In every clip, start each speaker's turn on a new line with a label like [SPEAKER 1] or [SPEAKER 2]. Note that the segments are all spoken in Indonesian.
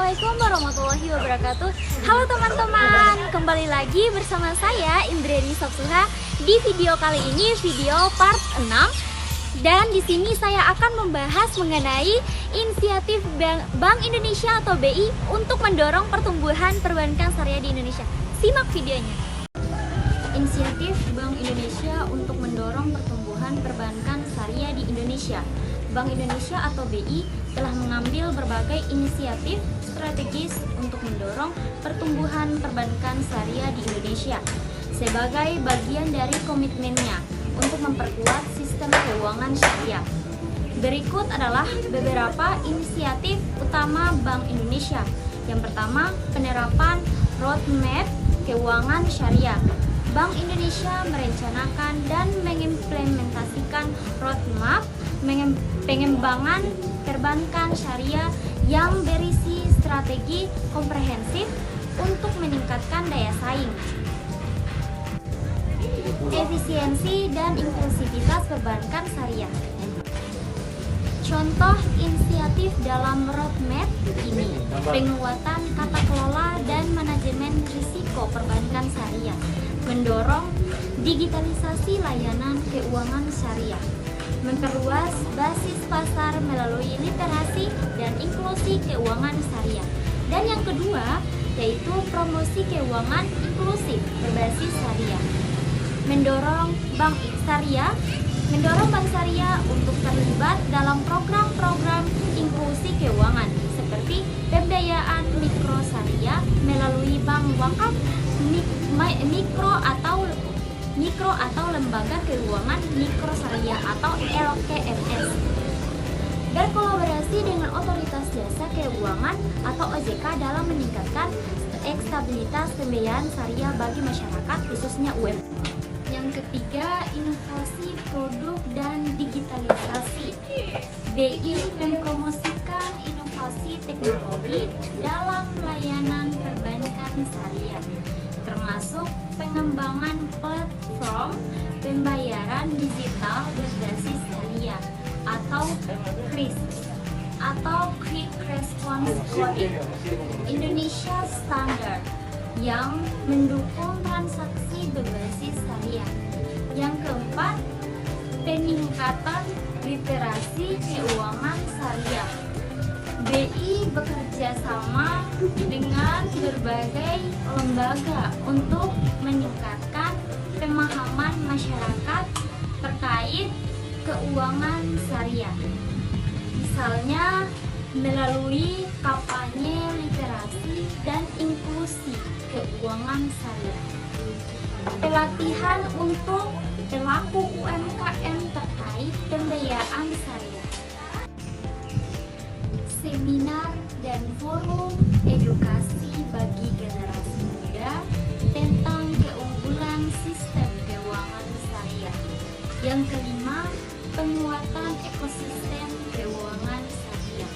[SPEAKER 1] Assalamualaikum warahmatullahi wabarakatuh. Halo teman-teman, kembali lagi bersama saya Indriani Sapsuha di video kali ini, video part 6. Dan di sini saya akan membahas mengenai inisiatif Bank Indonesia atau BI untuk mendorong pertumbuhan perbankan syariah di Indonesia. Simak videonya. Inisiatif Bank Indonesia untuk mendorong pertumbuhan perbankan syariah di Indonesia. Bank Indonesia atau BI telah mengambil berbagai inisiatif strategis untuk mendorong pertumbuhan perbankan syariah di Indonesia sebagai bagian dari komitmennya untuk memperkuat sistem keuangan syariah. Berikut adalah beberapa inisiatif utama Bank Indonesia. Yang pertama, penerapan roadmap keuangan syariah. Bank Indonesia merencanakan dan mengimplementasikan roadmap pengembangan perbankan syariah yang berisi strategi komprehensif untuk meningkatkan daya saing, efisiensi dan inklusivitas perbankan syariah. Contoh inisiatif dalam roadmap ini: penguatan tata kelola dan manajemen risiko perbankan syariah, mendorong digitalisasi layanan keuangan syariah, memperluas basis pasar melalui literasi dan inklusi keuangan syariah. Dan yang kedua yaitu promosi keuangan inklusif berbasis syariah, mendorong bank syariah untuk terlibat dalam program-program inklusi keuangan seperti pembiayaan mikro syariah melalui bank wakaf, mikro atau lembaga keuangan mikro syariah atau LKMS. Berkolaborasi dengan otoritas jasa keuangan atau OJK dalam meningkatkan stabilitas pembiayaan syariah bagi masyarakat khususnya UMKM. Yang ketiga, inovasi produk dan digitalisasi. BI mempromosikan inovasi teknologi dalam layanan perbankan syariah, termasuk pengembangan platform pembayaran digital berbasis syariah atau QRIS atau Quick Response Coding Indonesia Standard yang mendukung transaksi berbasis syariah. Yang keempat, peningkatan literasi keuangan syariah. BI bekerja sama dengan berbagai lembaga untuk meningkatkan pemahaman masyarakat terkait keuangan syariah. Misalnya melalui kampanye literasi dan inklusi keuangan syariah, pelatihan untuk pelaku UMKM terkait pembiayaan syariah, seminar dan forum edukasi bagi generasi muda tentang keunggulan sistem keuangan syariah. Yang kelima, penguatan ekosistem keuangan syariah.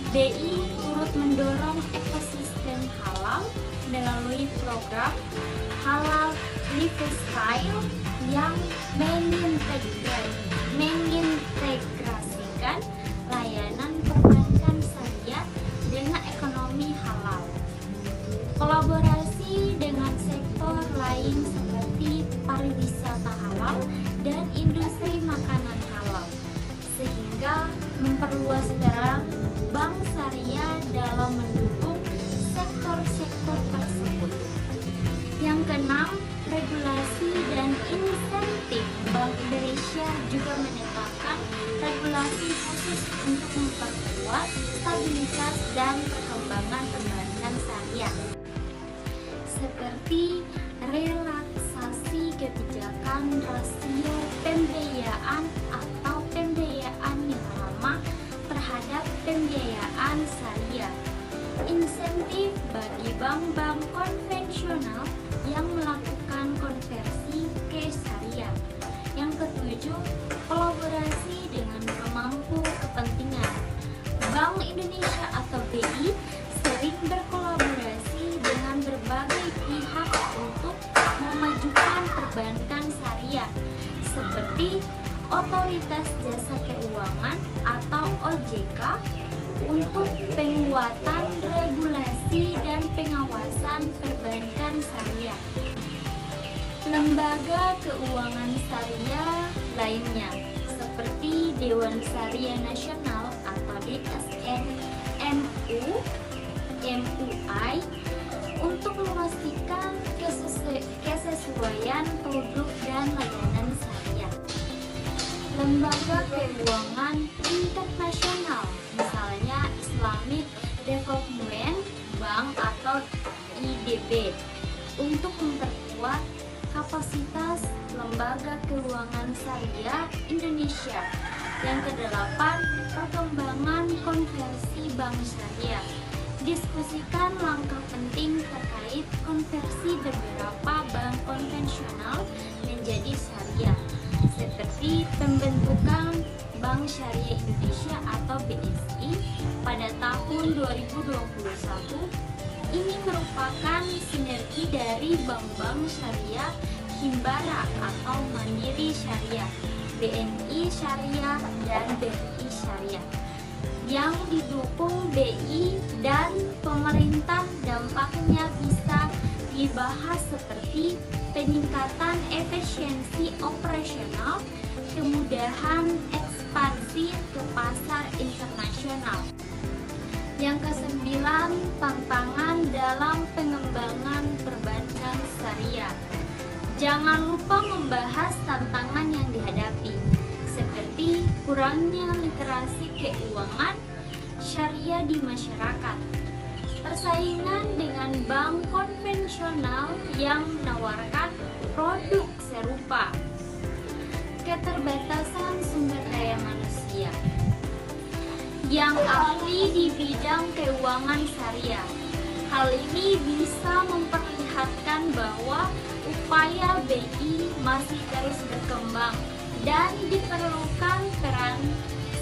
[SPEAKER 1] BI turut mendorong ekosistem halal melalui program Halal Lifestyle yang mengintegrasikan layanan perbankan syariah dengan ekonomi halal. Kolaborasi dengan sektor lain seperti pariwisata halal dan industri makanan halal, sehingga memperluas peran bank syariah dalam mendukung sektor-sektor tersebut. Yang keenam, regulasi dan insentif. Bank Indonesia juga menetapkan regulasi khusus untuk memperkuat stabilitas dan perkembangan perbankan syariah, seperti relaksasi kebijakan rasio pembiayaan atau pembiayaan yang ramah terhadap pembiayaan syariah, insentif bagi bank-bank konvensional yang melakukan konversi ke syariah. Yang ketujuh, kolaborasi dengan pemangku kepentingan. Bank Indonesia atau BI sering berkolaborasi dengan berbagai pihak untuk memajukan perbankan syariah seperti Otoritas Jasa Keuangan atau OJK untuk penguatan regulasi lembaga keuangan syariah lainnya seperti Dewan Syariah Nasional atau DSN, MU, MUI untuk memastikan kesesuaian produk dan layanan syariah. Lembaga keuangan internasional misalnya Islamic Development Bank atau IDB untuk memperkuat kapasitas lembaga keuangan syariah Indonesia. Yang kedelapan, perkembangan konversi bank syariah. Diskusikan langkah penting terkait konversi beberapa bank konvensional menjadi syariah, seperti pembentukan Bank Syariah Indonesia atau BSI pada tahun 2021. Ini merupakan sinergi dari bank-bank syariah Himbara atau Mandiri Syariah, BNI Syariah, dan BRI Syariah yang didukung BI dan pemerintah. Dampaknya bisa dibahas seperti peningkatan efisiensi operasional, kemudahan ekspansi ke pasar internasional. Yang kesembilan, tantangan dalam pengembangan perbankan syariah. Jangan lupa membahas tantangan yang dihadapi, seperti kurangnya literasi keuangan syariah di masyarakat, persaingan dengan bank konvensional yang menawarkan produk serupa, keterbatasan sumber daya manusia yang ahli di bidang keuangan syariah. Hal ini bisa memperlihatkan bahwa upaya BI masih terus berkembang dan diperlukan peran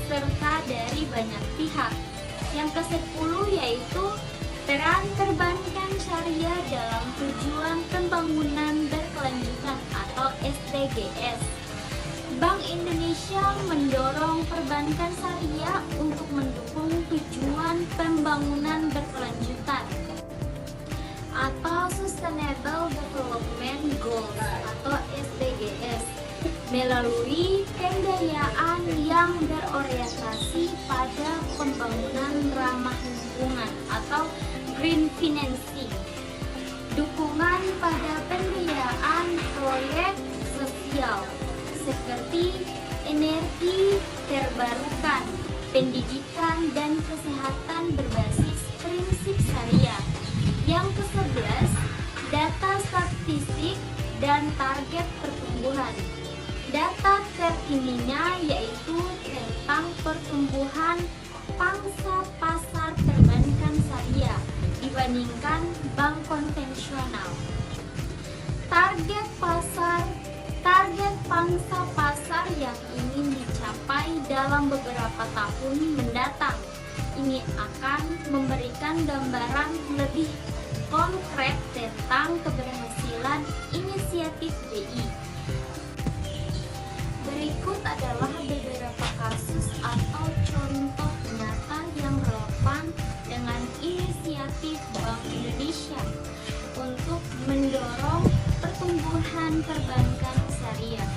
[SPEAKER 1] serta dari banyak pihak. Yang ke-10 yaitu peran perbankan syariah dalam tujuan pembangunan berkelanjutan atau SDGs. Bank Indonesia mendorong perbankan syariah untuk mendukung tujuan pembangunan berkelanjutan atau Sustainable Development Goals atau SDGs melalui pembiayaan yang berorientasi pada pembangunan ramah lingkungan atau green financing, dukungan pada pembiayaan proyek sosial seperti energi terbarukan, pendidikan dan kesehatan berbasis prinsip syariah. Yang ke-11, data statistik dan target pertumbuhan. Data terkininya yaitu tentang pertumbuhan pangsa pasar perbankan syariah dibandingkan bank konvensional. Target pangsa pasar yang ingin dicapai dalam beberapa tahun mendatang. Ini akan memberikan gambaran lebih konkret tentang keberhasilan inisiatif BI. Berikut adalah beberapa kasus atau contoh nyata yang relevan dengan inisiatif Bank Indonesia untuk mendorong pertumbuhan perbankan syariah.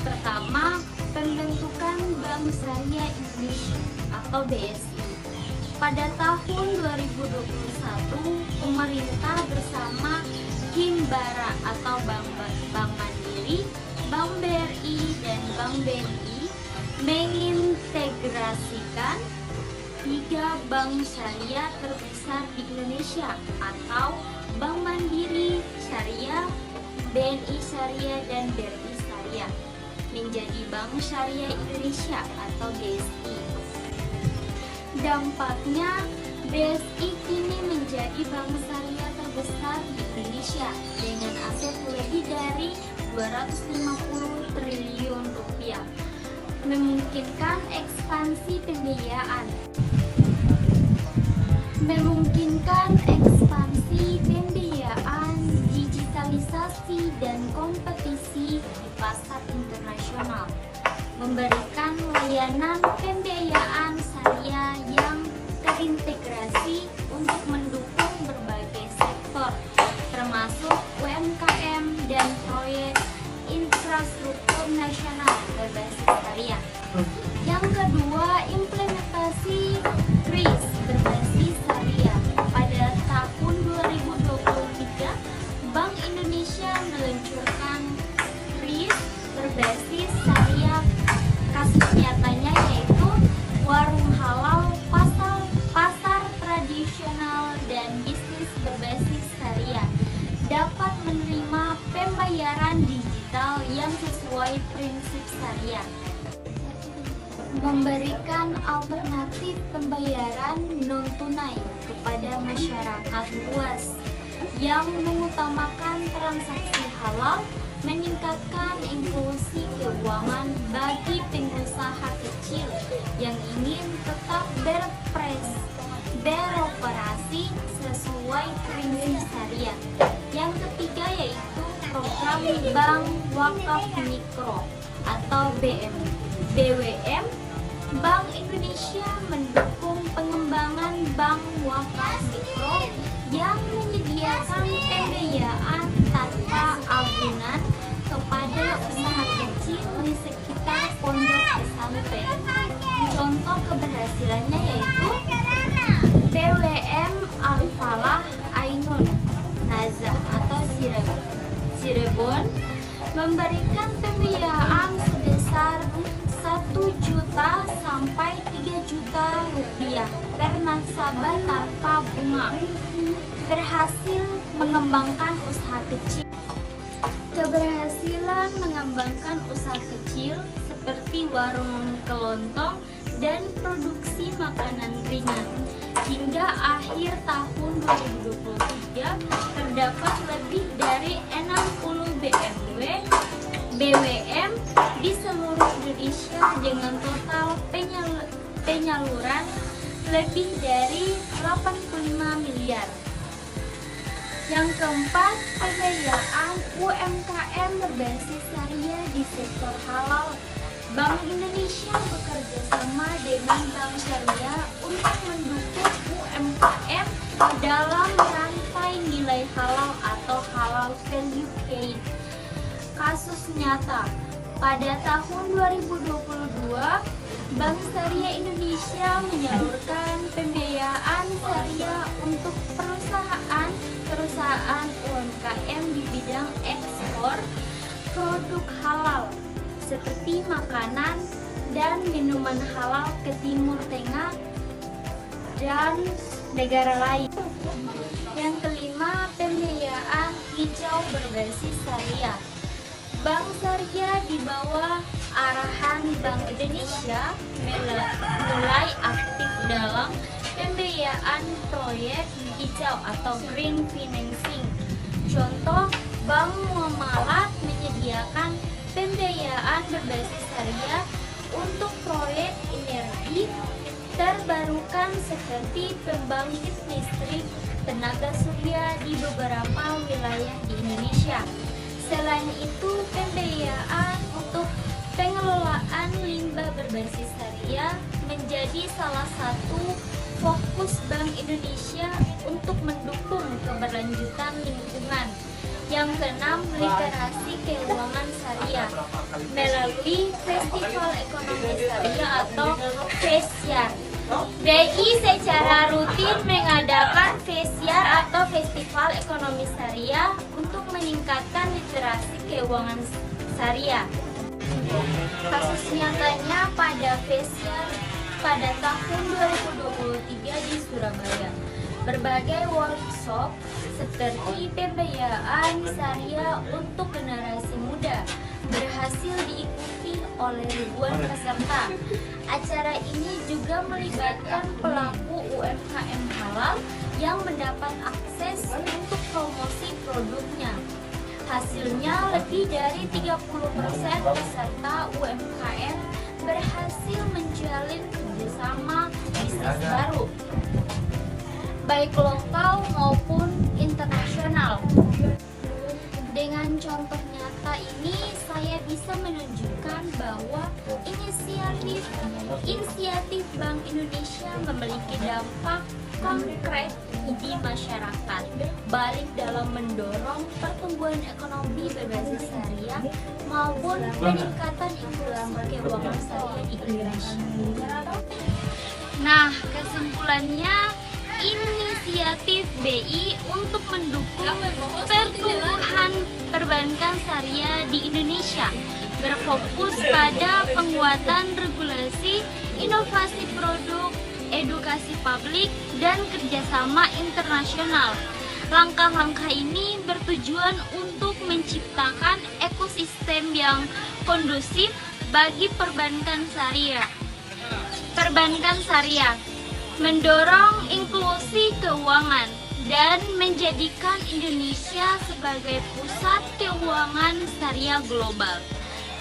[SPEAKER 1] Pertama, pembentukan Bank Syariah Indonesia atau BSI. Pada tahun 2021, pemerintah bersama Himbara atau Bank Mandiri, Bank BRI, dan Bank BNI mengintegrasikan 3 bank syariah terbesar di Indonesia atau Bank Mandiri Syariah, BNI Syariah, dan BRI Syariah menjadi Bank Syariah Indonesia atau BSI. Dampaknya, BSI kini menjadi bank syariah terbesar di Indonesia dengan aset lebih dari 250 triliun rupiah, memungkinkan ekspansi pembiayaan, digitalisasi dan kompetisi di pasar internasional, memberikan layanan pembiayaan syariah yang terintegrasi untuk mendukung berbagai sektor, termasuk UMKM dan proyek memberikan alternatif pembayaran non-tunai kepada masyarakat luas yang mengutamakan transaksi halal, meningkatkan inklusi keuangan bagi pengusaha kecil yang ingin tetap beroperasi sesuai prinsip syariah. Yang ketiga yaitu program Bank Wakaf Mikro atau BWM. Bank Indonesia mendukung pengembangan bank wakaf mikro yang menyediakan pembiayaan tanpa agunan kepada usaha kecil di sekitar pondok pesantren. Contoh keberhasilannya yaitu BWM Al-Falah Ainun Nazah atau Cirebon memberikan pembiayaan sebesar 1 juta sampai 3 juta rupiah per nasabah tanpa bunga. Berhasil mengembangkan usaha kecil. Keberhasilan mengembangkan usaha kecil seperti warung kelontong dan produksi makanan ringan. Hingga akhir tahun 2023 terdapat lebih dari 60 BWM di seluruh Indonesia dengan total penyaluran lebih dari 85 miliar. Yang keempat, pembiayaan UMKM berbasis syariah di sektor halal. Bank Indonesia bekerja sama dengan Bank Syariah untuk mendukung UMKM dalam rantai nilai halal atau halal value chain. Kasus nyata, pada tahun 2022, Bank Syariah Indonesia menyalurkan pembiayaan syariah untuk perusahaan UMKM di bidang ekspor produk halal seperti makanan dan minuman halal ke Timur Tengah dan negara lain. Yang kelima, pembiayaan hijau berbasis syariah. Bank Syariah di bawah arahan Bank Indonesia mulai aktif dalam pembiayaan proyek hijau atau green financing. Contoh, Bank Muamalat menyediakan pembiayaan berbasis syariah untuk proyek energi terbarukan seperti pembangkit listrik tenaga surya di beberapa wilayah di Indonesia. Selain itu, pembiayaan untuk pengelolaan limbah berbasis syariah menjadi salah satu fokus Bank Indonesia untuk mendukung keberlanjutan lingkungan. Yang keenam, literasi keuangan syariah melalui Festival Ekonomi Syariah atau FESYAR. BI secara rutin mengadakan FESYAR atau Festival Ekonomi Syariah untuk meningkatkan literasi keuangan syariah. Kasus nyatanya pada FESYAR pada tahun 2023 di Surabaya. Berbagai workshop seperti pembiayaan syariah untuk generasi muda berhasil diikuti oleh ribuan peserta. Acara ini juga melibatkan pelaku UMKM halal yang mendapat akses untuk promosi produknya. Hasilnya lebih dari 30% peserta UMKM berhasil menjalin kerjasama bisnis baru, baik lokal maupun internasional. Dengan contoh nyata ini, saya bisa menunjukkan bahwa inisiatif Bank Indonesia memiliki dampak konkret di masyarakat, baik dalam mendorong pertumbuhan ekonomi berbasis syariah maupun peningkatan inklusi keuangan syariah di Indonesia. Nah, kesimpulannya, inisiatif BI untuk mendukung pertumbuhan perbankan syariah di Indonesia berfokus pada penguatan regulasi, inovasi produk, edukasi publik, dan kerjasama internasional. Langkah-langkah ini bertujuan untuk menciptakan ekosistem yang kondusif bagi perbankan syariah. Perbankan syariah mendorong inklusi keuangan dan menjadikan Indonesia sebagai pusat keuangan syariah global.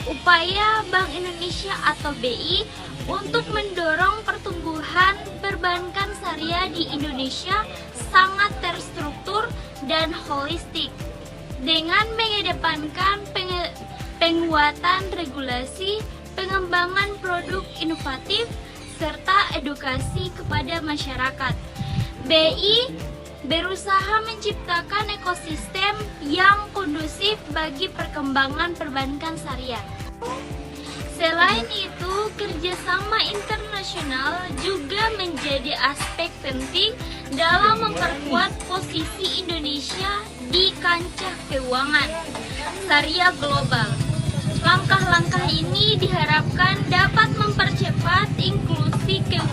[SPEAKER 1] Upaya Bank Indonesia atau BI untuk mendorong pertumbuhan perbankan syariah di Indonesia sangat terstruktur dan holistik dengan mengedepankan penguatan regulasi, pengembangan produk inovatif, serta edukasi kepada masyarakat. BI berusaha menciptakan ekosistem yang kondusif bagi perkembangan perbankan syariah. Selain itu, kerjasama internasional juga menjadi aspek penting dalam memperkuat posisi Indonesia di kancah keuangan syariah global. Langkah-langkah ini diharapkan dapat mempercepat inklusi keuangan